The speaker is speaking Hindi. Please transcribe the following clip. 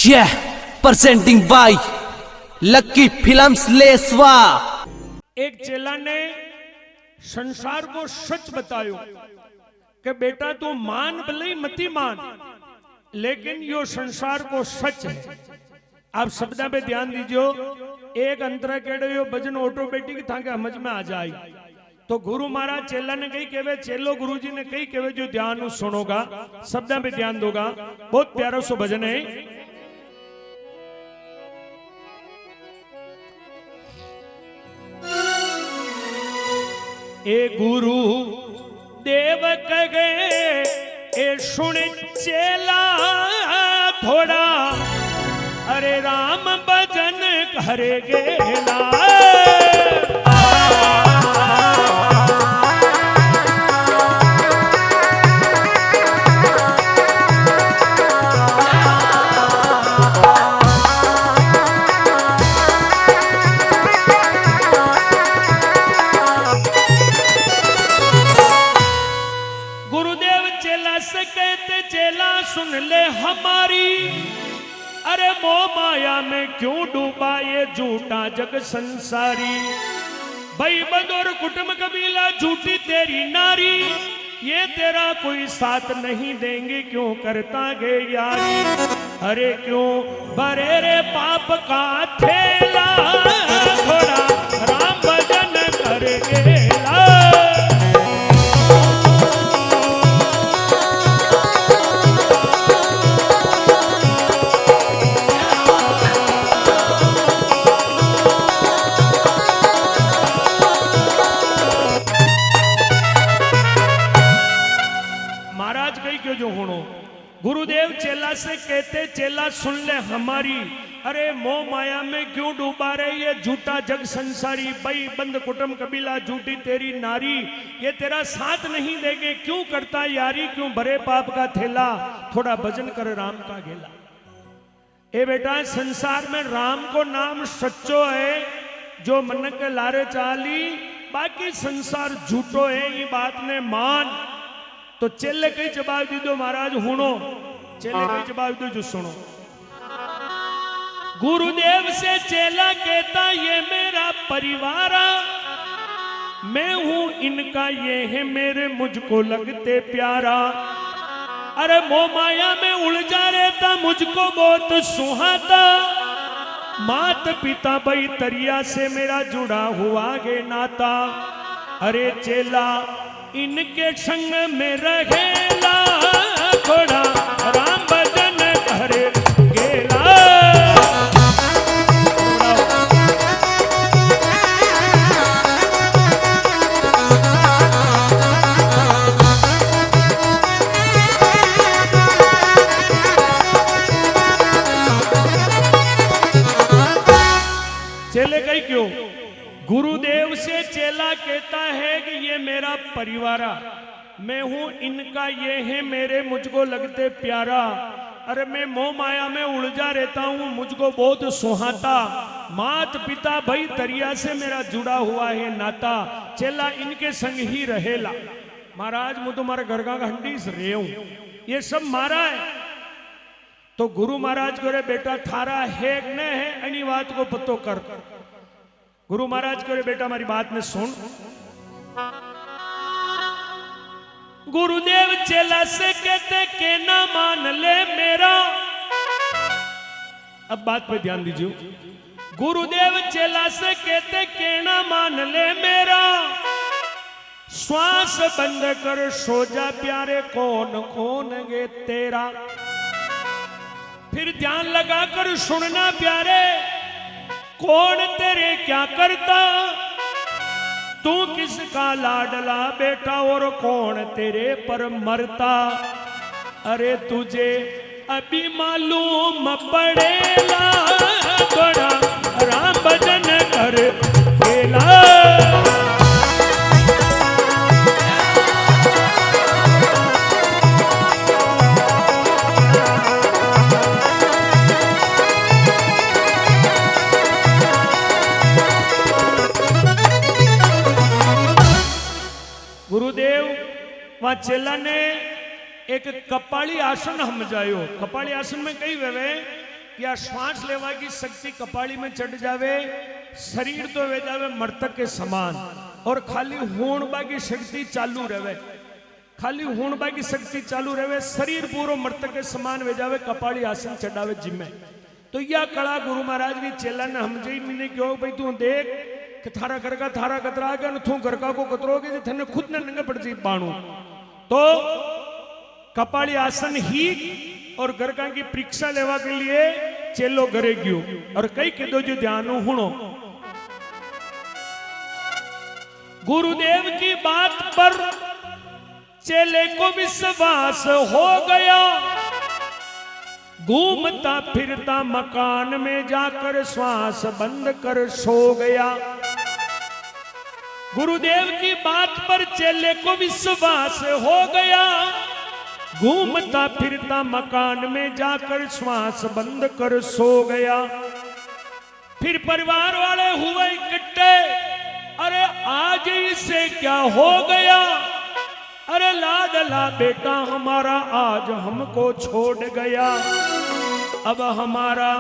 Yeah, presenting by Lucky Films लेसवा। एक चेला ने संसार को सच बतायो कि बेटा तू मान भले मती मान, लेकिन यो संसार को सच है। आप शब्द पे ध्यान दीजियो। एक अंतरा केड़ो यो भजन ऑटोमेटिक था कि समझ में आ जाए। तो गुरु महाराज चेला ने कही केवे, चेलो गुरुजी ने कही केवे जो ध्यान सुनोगा, शब्द पे ध्यान दोगा। बहुत प्यारा सो भजन है। ए गुरु देव कहे ए सुन चेला थोड़ा, अरे राम भजन करे गेला। सुन ले हमारी, अरे मोह माया में क्यों डूबा ये झूठा जग संसारी। भाई बंदोर कुटुंब कबीला झूठी तेरी नारी, ये तेरा कोई साथ नहीं देंगे क्यों करता गे यारी। अरे क्यों भरे रे पाप का थैला, थोड़ा राम भजन कर गेला। गुरुदेव चेला से कहते, चेला सुन ले हमारी, अरे मोह माया में क्यों डूबा रहे ये झूठा जग संसारी। भाई बंद कुटुंब कबीला झूठी तेरी नारी, ये तेरा साथ नहीं देंगे क्यों करता यारी। क्यों भरे पाप का थैला, थोड़ा भजन कर राम का गेला। ए बेटा संसार में राम को नाम सच्चो है, जो मन के लारे चाली, बाकी संसार झूठो है, ये बात ने मान। तो चेले कई जवाब दी दो महाराज हुनो, चेले कई जवाब दो जो सुनो। गुरुदेव से चेला कहता ये मेरा परिवार, मैं हूं इनका ये है मेरे मुझको लगते प्यारा। अरे मोह माया में उलझा रहता मुझको बहुत सुहाता, मात पिता भाई तरिया से मेरा जुड़ा हुआ गे नाता। अरे चेला इनके संग में रहेला, थोड़ा राम भजन करे गेला। चेले कही क्यों? गुरुदेव से चेला कहता है कि ये मेरा परिवार, मैं हूं इनका ये है मेरे मुझको लगते प्यारा। अरे मैं मोह माया में उलझा रहता हूं मुझको बहुत सुहाता, मात पिता भाई तरिया से मेरा जुड़ा हुआ है नाता। चेला इनके संग ही रहेला। महाराज मैं तुम्हारे घर का हंडी से रे हूं, ये सब मारा है। तो गुरु महाराज को रे बेटा थारा है न है अनी बात को पतो कर। गुरु महाराज को रे बेटा हमारी बात में सुन। गुरुदेव चेला से कहते के ना मान ले मेरा। अब बात पे ध्यान दीजिए। गुरुदेव चेला से कहते के ना मान ले मेरा, श्वास बंद कर सो जा प्यारे कौन कौन गे तेरा। फिर ध्यान लगा कर सुनना प्यारे, कौन तेरे क्या करता, तू किसका लाडला बेटा और कौन तेरे पर मरता। अरे तुझे अभी मालूम पड़ेला, थोड़ा राम भजन कर गेला। गुरुदेव वहां चेला ने एक कपाली आसन हम जायो। कपाली आसन में कई वे या श्वास लेवा की शक्ति कपाड़ी में चढ़ जावे, शरीर तो वे जावे मृतक के समान, और खाली होणबा की शक्ति चालू रहे, खाली होणबा की शक्ति चालू रहे, शरीर पूरो मृतक के समान वे जावे, कपाड़ी आसन चढ़ावे जिम्मे। तो यह कला गुरु महाराज ने चेला ने हमजे मैंने क्यों भाई तू देख कि थारा घर का थारा कतरा गया न तू घर का को कतरोगे जे थने खुद ने नंगे पड़ जी बाणू। तो कपाड़ी आसन ही और गरका की परीक्षा लेवा के लिए चेलो घरे गयो और कई किदो जो ध्यान हुणो। गुरुदेव की बात पर चेले को विश्वास हो गया, घूमता फिरता मकान में जाकर श्वास बंद कर सो गया। गुरुदेव की बात पर चेले को विश्वास हो गया, घूमता फिरता मकान में जाकर श्वास बंद कर सो गया। फिर परिवार वाले हुए इकट्ठे, अरे आज इसे क्या हो गया, अरे लाडला बेटा हमारा आज हमको छोड़ गया, अब हमारा